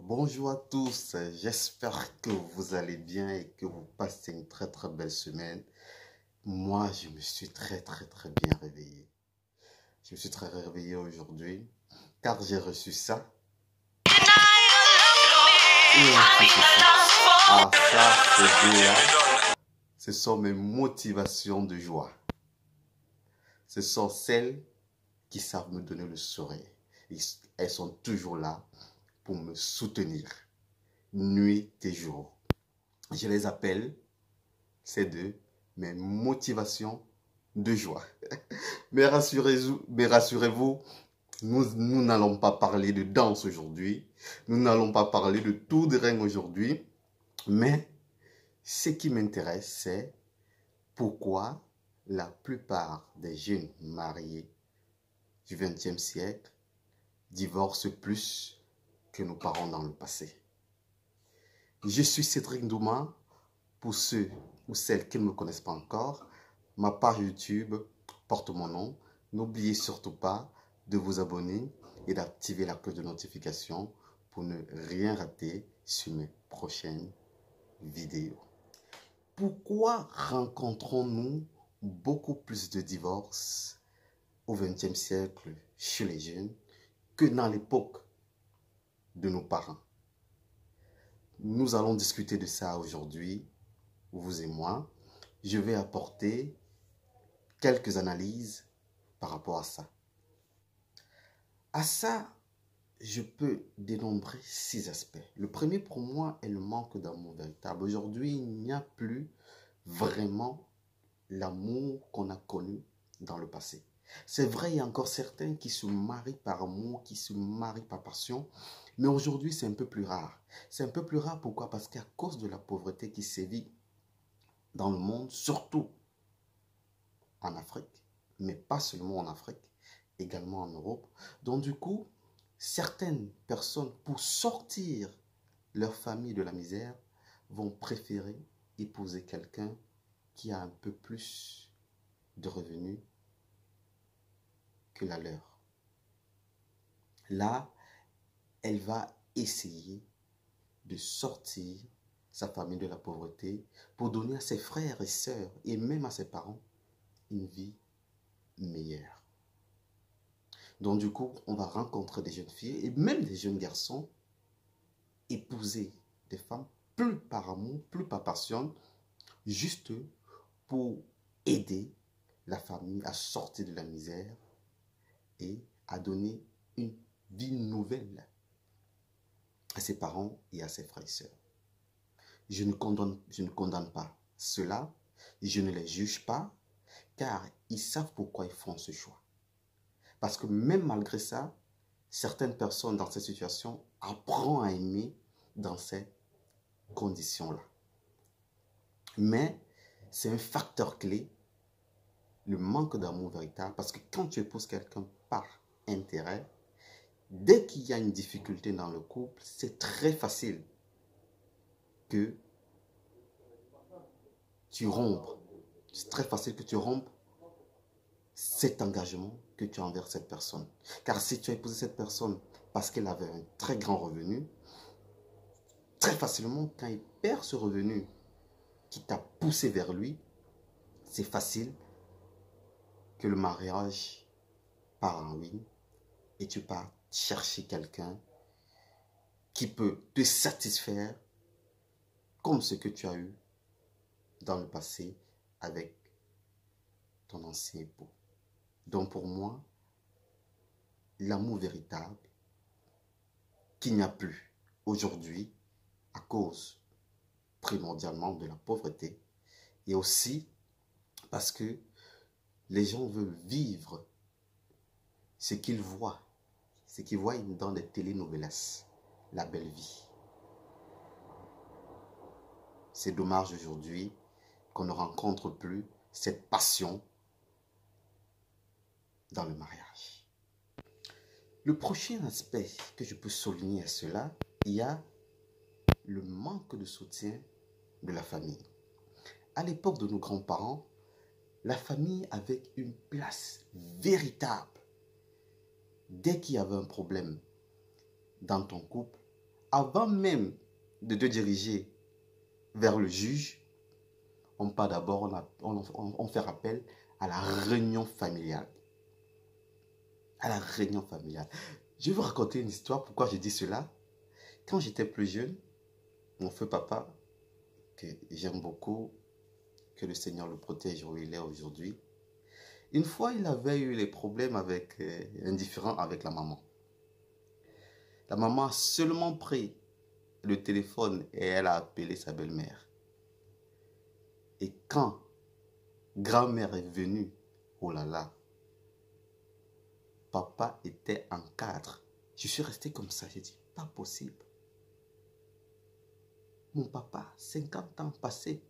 Bonjour à tous, j'espère que vous allez bien et que vous passez une très belle semaine. Moi, je me suis très bien réveillé. Je me suis très réveillé aujourd'hui car j'ai reçu ça. Et ensuite, ah, ça, c'est bien. Ce sont mes motivations de joie. Ce sont celles qui savent me donner le sourire. Elles sont toujours là pour me soutenir, nuit et jour. Je les appelle, ces deux, mes motivations de joie. Mais rassurez-vous, nous n'allons pas parler de danse aujourd'hui. Nous n'allons pas parler de tour de reine aujourd'hui. Mais ce qui m'intéresse, c'est pourquoi la plupart des jeunes mariés du XXe siècle divorcent plus que nos parents dans le passé. Je suis Cédric Ndouma. Pour ceux ou celles qui ne me connaissent pas encore, ma page YouTube porte mon nom. N'oubliez surtout pas de vous abonner et d'activer la cloche de notification pour ne rien rater sur mes prochaines vidéos. Pourquoi rencontrons-nous beaucoup plus de divorces au XXe siècle chez les jeunes que dans l'époque de nos parents? Nous allons discuter de ça aujourd'hui. Vous et moi, je vais apporter quelques analyses par rapport à ça. À ça, je peux dénombrer 6 aspects. Le premier pour moi est le manque d'amour véritable. Aujourd'hui, il n'y a plus vraiment l'amour qu'on a connu dans le passé. C'est vrai, il y a encore certains qui se marient par amour, qui se marient par passion, mais aujourd'hui, c'est un peu plus rare. C'est un peu plus rare, pourquoi? Parce qu'à cause de la pauvreté qui sévit dans le monde, surtout en Afrique, mais pas seulement en Afrique, également en Europe. Donc du coup, certaines personnes, pour sortir leur famille de la misère, vont préférer épouser quelqu'un qui a un peu plus de revenus que la leur. Là, elle va essayer de sortir sa famille de la pauvreté pour donner à ses frères et sœurs et même à ses parents une vie meilleure. Donc du coup, on va rencontrer des jeunes filles et même des jeunes garçons épouser des femmes plus par amour, plus par passion, juste pour aider la famille à sortir de la misère et à donner une vie nouvelle à ses parents et à ses frères et sœurs. Je ne condamne pas cela, je ne les juge pas, car ils savent pourquoi ils font ce choix. Parce que même malgré ça, certaines personnes dans cette situation apprennent à aimer dans ces conditions-là. Mais c'est un facteur clé, le manque d'amour véritable, parce que quand tu épouses quelqu'un par intérêt, dès qu'il y a une difficulté dans le couple, c'est très facile que tu rompes. C'est très facile que tu rompes cet engagement que tu as envers cette personne. Car si tu as épousé cette personne parce qu'elle avait un très grand revenu, très facilement, quand il perd ce revenu qui t'a poussé vers lui, c'est facile que le mariage part en ruine et tu pars chercher quelqu'un qui peut te satisfaire comme ce que tu as eu dans le passé avec ton ancien époux. Donc pour moi, l'amour véritable qu'il n'y a plus aujourd'hui à cause primordialement de la pauvreté et aussi parce que les gens veulent vivre ce qu'ils voient dans les telenovelas, la belle vie. C'est dommage aujourd'hui qu'on ne rencontre plus cette passion dans le mariage. Le prochain aspect que je peux souligner à cela, il y a le manque de soutien de la famille. À l'époque de nos grands-parents, la famille avait une place véritable. Dès qu'il y avait un problème dans ton couple, avant même de te diriger vers le juge, on part d'abord, on fait appel à la réunion familiale. À la réunion familiale. Je vais vous raconter une histoire. Pourquoi je dis cela? Quand j'étais plus jeune, mon feu papa, que j'aime beaucoup, que le Seigneur le protège où il est aujourd'hui, une fois, il avait eu des problèmes avec, un différend avec la maman. La maman a seulement pris le téléphone et elle a appelé sa belle-mère. Et quand grand-mère est venue, oh là là, papa était en cadre. Je suis resté comme ça, j'ai dit, pas possible. Mon papa, 50 ans passés,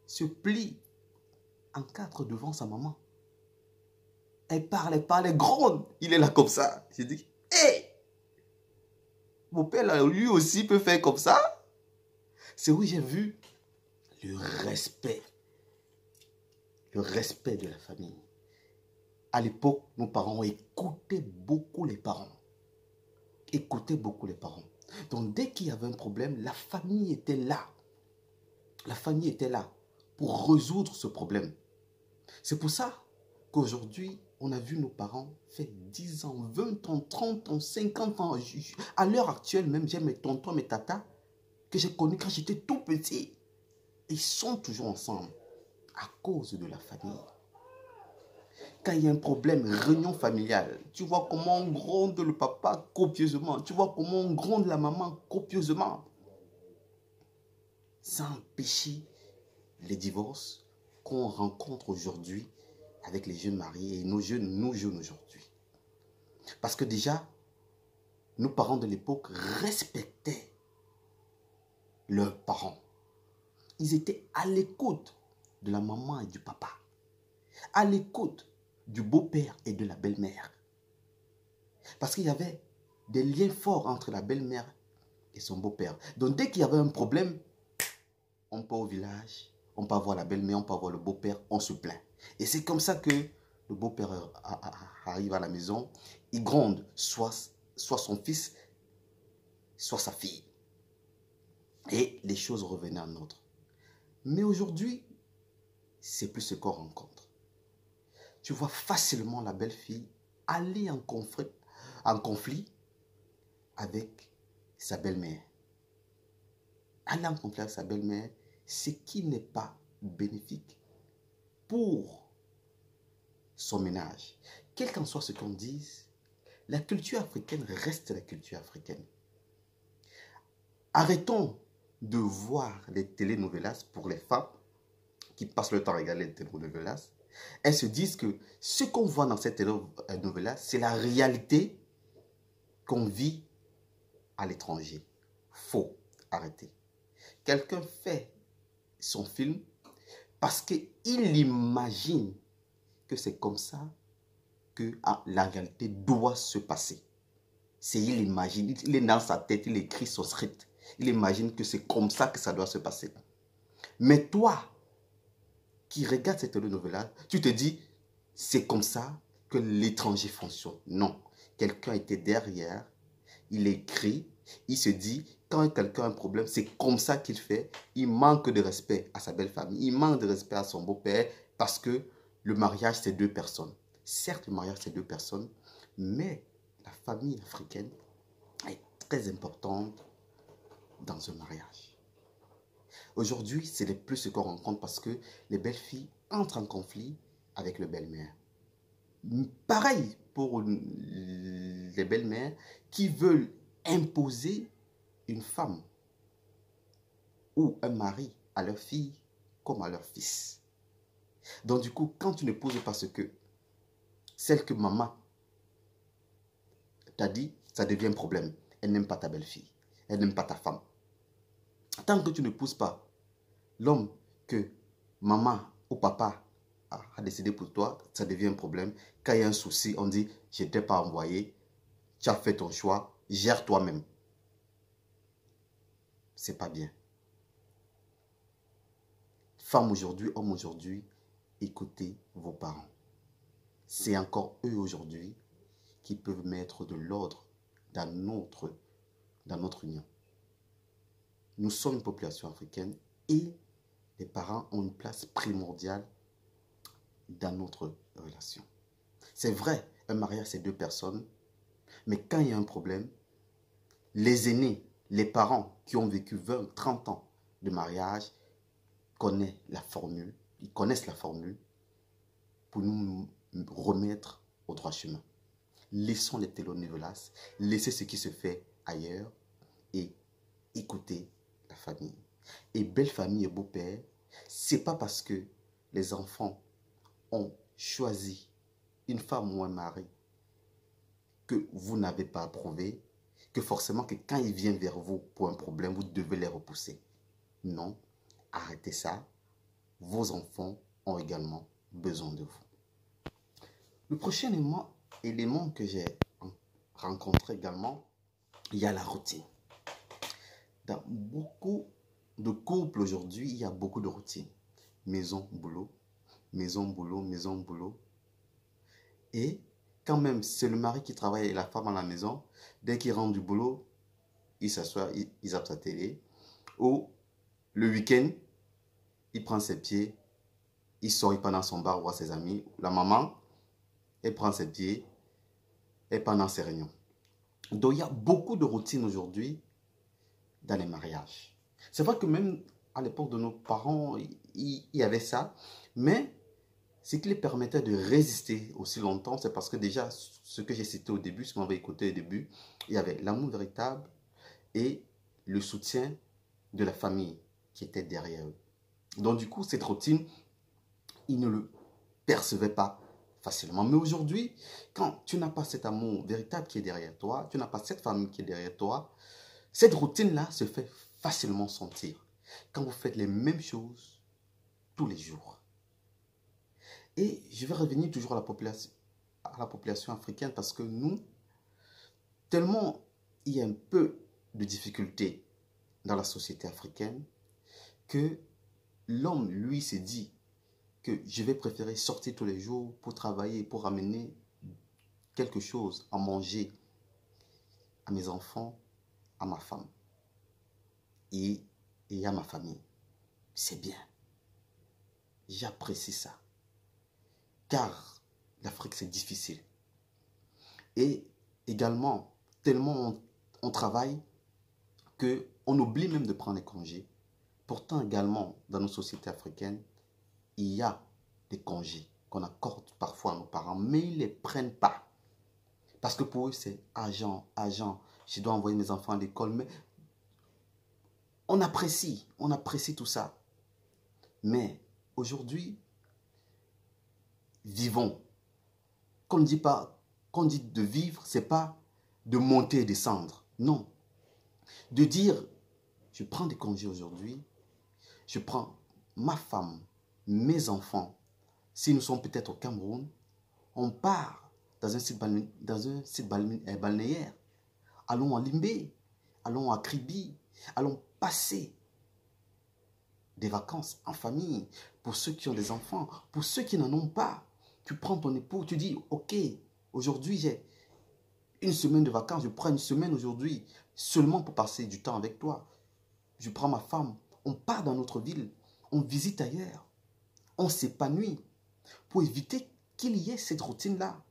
se plie en quatre devant sa maman. Elle parle, elle gronde. Il est là comme ça. J'ai dit, hé, mon père, là, lui aussi peut faire comme ça. C'est où j'ai vu le respect. Le respect de la famille. À l'époque, nos parents écoutaient beaucoup les parents. Écoutaient beaucoup les parents. Donc, dès qu'il y avait un problème, la famille était là. La famille était là pour résoudre ce problème. C'est pour ça qu'aujourd'hui, on a vu nos parents faire 10 ans, 20 ans, 30 ans, 50 ans. À l'heure actuelle, même, j'ai mes tontons, mes tatas que j'ai connus quand j'étais tout petit. Ils sont toujours ensemble à cause de la famille. Quand il y a un problème, réunion familiale, tu vois comment on gronde le papa copieusement. Tu vois comment on gronde la maman copieusement. Ça empêche les divorces qu'on rencontre aujourd'hui avec les jeunes mariés et nos jeunes aujourd'hui. Parce que déjà, nos parents de l'époque respectaient leurs parents. Ils étaient à l'écoute de la maman et du papa. À l'écoute du beau-père et de la belle-mère. Parce qu'il y avait des liens forts entre la belle-mère et son beau-père. Donc dès qu'il y avait un problème, on part au village, on part voir la belle-mère, on part voir le beau-père, on se plaint. Et c'est comme ça que le beau-père arrive à la maison, il gronde soit son fils, soit sa fille. Et les choses revenaient en ordre. Mais aujourd'hui, c'est plus ce qu'on rencontre. Tu vois facilement la belle-fille aller en conflit avec sa belle-mère. Aller en conflit avec sa belle-mère, ce qui n'est pas bénéfique pour son ménage. Quel qu'en soit ce qu'on dise, la culture africaine reste la culture africaine. Arrêtons de voir les telenovelas pour les femmes qui passent le temps à regarder les telenovelas. Elles se disent que ce qu'on voit dans cette telenovela, c'est la réalité qu'on vit à l'étranger. Faux. Arrêtez. Quelqu'un fait son film parce qu'il imagine que c'est comme ça que la réalité doit se passer. C'est il imagine, il est dans sa tête, il écrit son script. Il imagine que c'est comme ça que ça doit se passer. Mais toi, qui regarde cette telenovela, tu te dis, c'est comme ça que l'étranger fonctionne. Non. Quelqu'un était derrière, il écrit, il se dit, quand quelqu'un a un problème, c'est comme ça qu'il fait. Il manque de respect à sa belle famille, il manque de respect à son beau-père, parce que le mariage, c'est deux personnes. Certes, le mariage, c'est deux personnes, mais la famille africaine est très importante dans un mariage. Aujourd'hui, c'est le plus ce qu'on rencontre parce que les belles filles entrent en conflit avec le belle-mère. Pareil pour les belles-mères qui veulent imposer une femme ou un mari à leur fille comme à leur fils. Donc du coup, quand tu ne poses pas ce que celle que maman t'a dit, ça devient un problème. Elle n'aime pas ta belle-fille, elle n'aime pas ta femme. Tant que tu ne pousses pas l'homme que maman ou papa a décidé pour toi, ça devient un problème. Quand il y a un souci, on dit, je ne t'ai pas envoyé, tu as fait ton choix, gère toi-même. C'est pas bien. Femme aujourd'hui, homme aujourd'hui, écoutez vos parents. C'est encore eux aujourd'hui qui peuvent mettre de l'ordre dans notre dans notre union. Nous sommes une population africaine et les parents ont une place primordiale dans notre relation. C'est vrai, un mariage, c'est deux personnes, mais quand il y a un problème, les aînés, les parents qui ont vécu 20, 30 ans de mariage connaissent la formule, pour nous remettre au droit chemin. Laissons les télénovelas, laissez ce qui se fait ailleurs et écoutez la famille. Et belle famille et beau père, c'est pas parce que les enfants ont choisi une femme ou un mari que vous n'avez pas approuvé, que forcément que quand ils viennent vers vous pour un problème, vous devez les repousser. Non, arrêtez ça. Vos enfants ont également besoin de vous. Le prochain élément que j'ai rencontré également, il y a la routine. Dans beaucoup de couples aujourd'hui, il y a beaucoup de routine. Maison, boulot, maison, boulot, maison, boulot. Et quand même, c'est le mari qui travaille et la femme à la maison, dès qu'il rentre du boulot, il s'assoit, il zappe sa télé. Ou le week-end, il prend ses pieds, il sort, il part dans son bar voir ses amis. La maman, elle prend ses pieds, elle part dans ses réunions. Donc, il y a beaucoup de routines aujourd'hui dans les mariages. C'est vrai que même à l'époque de nos parents, il y avait ça, mais ce qui les permettait de résister aussi longtemps, c'est parce que déjà, ce que j'ai cité au début, ce qu'on avait écouté au début, il y avait l'amour véritable et le soutien de la famille qui était derrière eux. Donc du coup, cette routine, ils ne le percevaient pas facilement. Mais aujourd'hui, quand tu n'as pas cet amour véritable qui est derrière toi, tu n'as pas cette famille qui est derrière toi, cette routine-là se fait facilement sentir quand vous faites les mêmes choses tous les jours. Et je vais revenir toujours à la population africaine parce que nous, tellement il y a un peu de difficultés dans la société africaine que l'homme, lui, s'est dit que je vais préférer sortir tous les jours pour travailler, pour ramener quelque chose à manger à mes enfants, à ma femme et à ma famille. C'est bien. J'apprécie ça. Car l'Afrique, c'est difficile. Et également, tellement on travaille qu'on oublie même de prendre les congés. Pourtant, également, dans nos sociétés africaines, il y a des congés qu'on accorde parfois à nos parents, mais ils ne les prennent pas. Parce que pour eux, c'est agent. Je dois envoyer mes enfants à l'école, mais on apprécie tout ça. Mais aujourd'hui, vivons. Qu'on dit de vivre, c'est pas de monter et descendre. Non. De dire, je prends des congés aujourd'hui, je prends ma femme, mes enfants. Si nous sommes peut-être au Cameroun, on part dans un site balnéaire. Allons à Limbé, allons à Kribi, allons passer des vacances en famille. Pour ceux qui ont des enfants, pour ceux qui n'en ont pas, tu prends ton époux, tu dis, ok, aujourd'hui j'ai une semaine de vacances, je prends une semaine aujourd'hui seulement pour passer du temps avec toi. Je prends ma femme, on part dans notre ville, on visite ailleurs, on s'épanouit pour éviter qu'il y ait cette routine-là.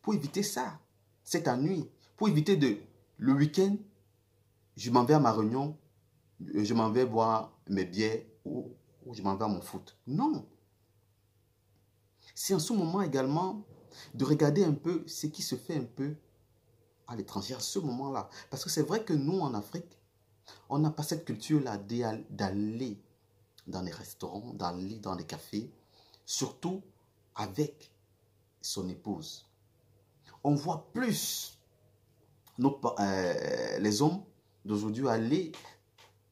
Pour éviter ça, cette ennui, pour éviter le week-end, je m'en vais à ma réunion, je m'en vais boire mes bières ou je m'en vais à mon foot. Non. C'est en ce moment également de regarder un peu ce qui se fait un peu à l'étranger à ce moment-là. Parce que c'est vrai que nous, en Afrique, on n'a pas cette culture-là d'aller dans les restaurants, d'aller dans les cafés, surtout avec son épouse. On voit plus les hommes d'aujourd'hui aller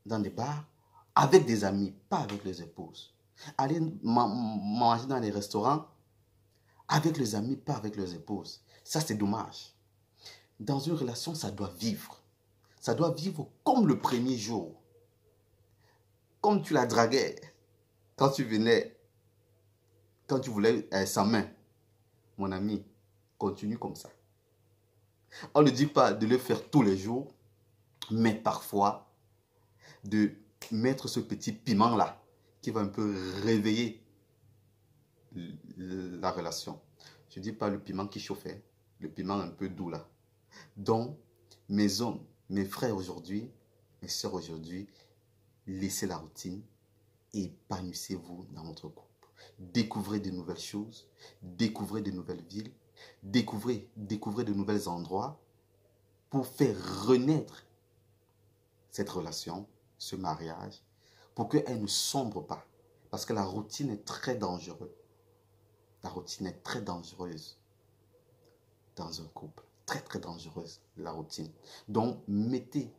dans des bars avec des amis, pas avec les épouses. Aller manger dans les restaurants avec les amis, pas avec les épouses. Ça, c'est dommage. Dans une relation, ça doit vivre. Ça doit vivre comme le premier jour. Comme tu la draguais quand tu venais, quand tu voulais sa main. Mon ami, continue comme ça. On ne dit pas de le faire tous les jours, Mais parfois, de mettre ce petit piment-là qui va un peu réveiller la relation. Je ne dis pas le piment qui chauffait, le piment un peu doux là. Donc, mes hommes, mes frères aujourd'hui, mes soeurs aujourd'hui, laissez la routine et épanouissez-vous dans votre couple. Découvrez de nouvelles choses, découvrez de nouvelles villes, découvrez de nouveaux endroits pour faire renaître cette relation, ce mariage, pour qu'elle ne sombre pas. Parce que la routine est très dangereuse. La routine est très dangereuse dans un couple. Très, très dangereuse, la routine. Donc, mettez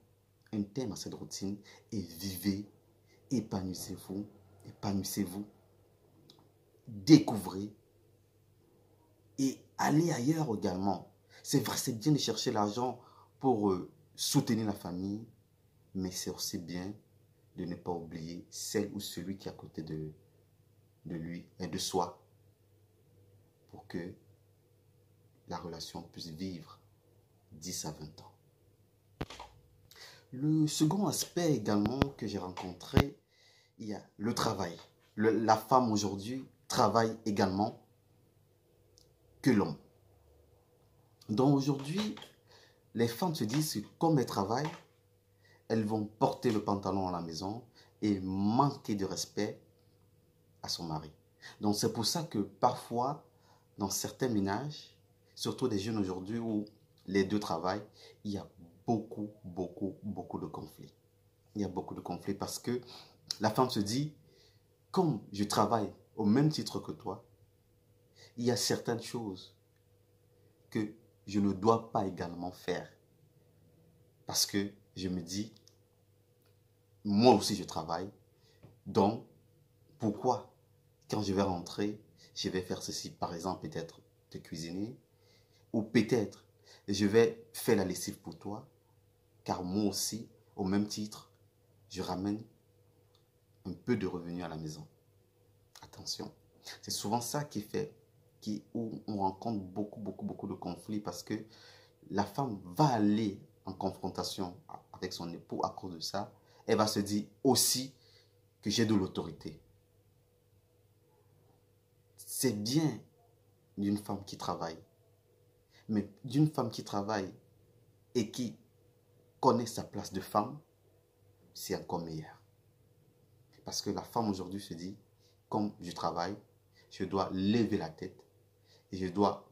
un terme à cette routine et vivez, épanouissez-vous, épanouissez-vous, découvrez et allez ailleurs également. C'est vrai, c'est bien de chercher l'argent pour soutenir la famille, mais c'est aussi bien de ne pas oublier celle ou celui qui est à côté de lui et de soi pour que la relation puisse vivre 10 à 20 ans. Le second aspect également que j'ai rencontré, il y a le travail. La femme aujourd'hui travaille également que l'homme. Donc aujourd'hui, les femmes se disent que comme elles travaillent, elles vont porter le pantalon à la maison et manquer de respect à son mari. Donc c'est pour ça que parfois, dans certains ménages, surtout des jeunes aujourd'hui où les deux travaillent, il y a beaucoup de conflits. Il y a beaucoup de conflits parce que la femme se dit, comme je travaille au même titre que toi, il y a certaines choses que je ne dois pas également faire. Parce que je me dis, moi aussi je travaille, donc pourquoi quand je vais rentrer, je vais faire ceci, par exemple peut-être te cuisiner, ou peut-être je vais faire la lessive pour toi, car moi aussi, au même titre, je ramène un peu de revenus à la maison. Attention, c'est souvent ça qui fait, où on rencontre beaucoup de conflits parce que la femme va aller en confrontation avec son époux à cause de ça. Elle va se dire aussi que j'ai de l'autorité. C'est bien d'une femme qui travaille, mais d'une femme qui travaille et qui connaît sa place de femme, c'est encore meilleur. Parce que la femme aujourd'hui se dit, comme je travaille, je dois lever la tête et je dois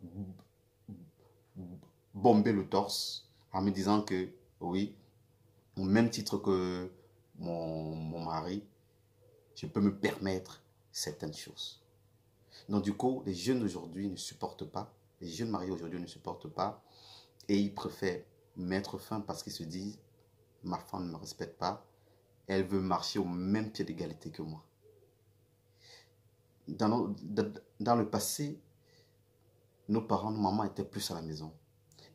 bomber le torse en me disant que oui, au même titre que mon mari, je peux me permettre certaines choses. Donc du coup, les jeunes aujourd'hui ne supportent pas, les jeunes mariés aujourd'hui ne supportent pas et ils préfèrent mettre fin parce qu'ils se disent, ma femme ne me respecte pas, elle veut marcher au même pied d'égalité que moi. Dans le passé, nos parents, nos mamans étaient plus à la maison.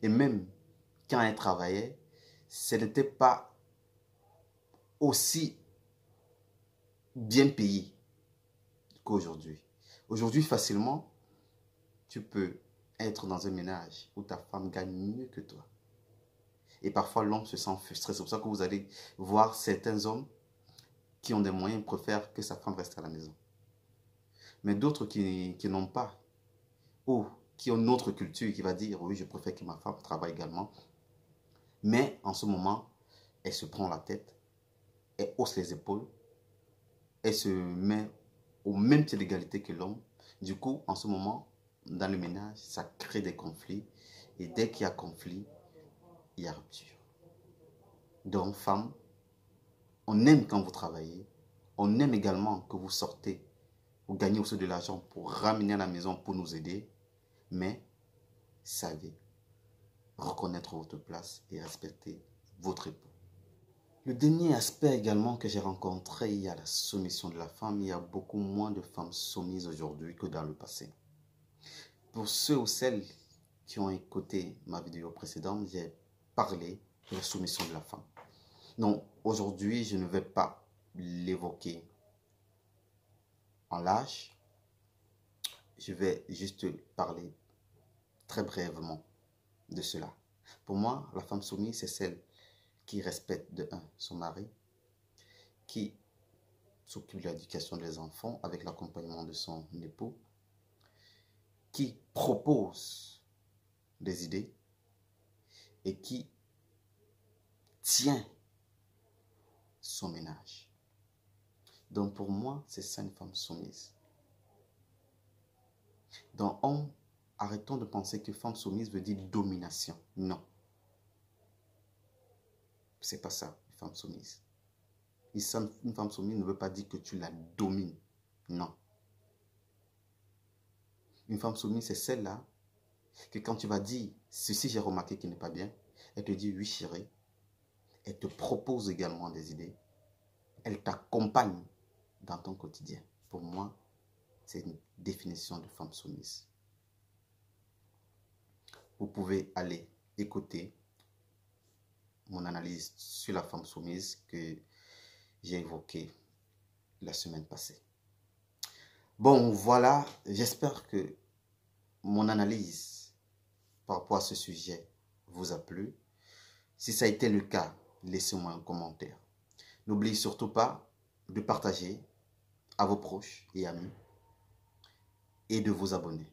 Et même quand elles travaillaient, ce n'était pas aussi bien payé qu'aujourd'hui. Aujourd'hui, facilement, tu peux être dans un ménage où ta femme gagne mieux que toi. Et parfois, l'homme se sent frustré. C'est pour ça que vous allez voir certains hommes qui ont des moyens préfèrent que sa femme reste à la maison. Mais d'autres qui n'ont pas, ou qui ont une autre culture qui va dire, oui, je préfère que ma femme travaille également. Mais en ce moment, elle se prend la tête, elle hausse les épaules, elle se met au même pied d'égalité que l'homme. Du coup, en ce moment, dans le ménage, ça crée des conflits. Et dès qu'il y a conflit, il y a rupture. Donc, femme, on aime quand vous travaillez. On aime également que vous sortez, vous gagnez aussi de l'argent pour ramener à la maison pour nous aider. Mais, savez reconnaître votre place et respecter votre époux. Le dernier aspect également que j'ai rencontré, il y a la soumission de la femme. Il y a beaucoup moins de femmes soumises aujourd'hui que dans le passé. Pour ceux ou celles qui ont écouté ma vidéo précédente, j'ai parlé de la soumission de la femme. Donc aujourd'hui, je ne vais pas l'évoquer en large. Je vais juste parler très brièvement de cela. Pour moi, la femme soumise, c'est celle qui respecte de un son mari, qui s'occupe de l'éducation des enfants avec l'accompagnement de son époux, qui propose des idées et qui tient son ménage. Donc pour moi, c'est ça une femme soumise. Donc arrêtons de penser que femme soumise veut dire domination. Non. C'est pas ça, une femme soumise. Une femme soumise ne veut pas dire que tu la domines. Non. Une femme soumise, c'est celle-là que quand tu vas dire ceci, j'ai remarqué qui n'est pas bien, elle te dit oui chérie. Elle te propose également des idées. Elle t'accompagne dans ton quotidien. Pour moi, c'est une définition de femme soumise. Vous pouvez aller écouter mon analyse sur la femme soumise que j'ai évoquée la semaine passée. Bon, voilà, j'espère que mon analyse par rapport à ce sujet vous a plu. Si ça a été le cas, laissez-moi un commentaire. N'oubliez surtout pas de partager à vos proches et amis et de vous abonner.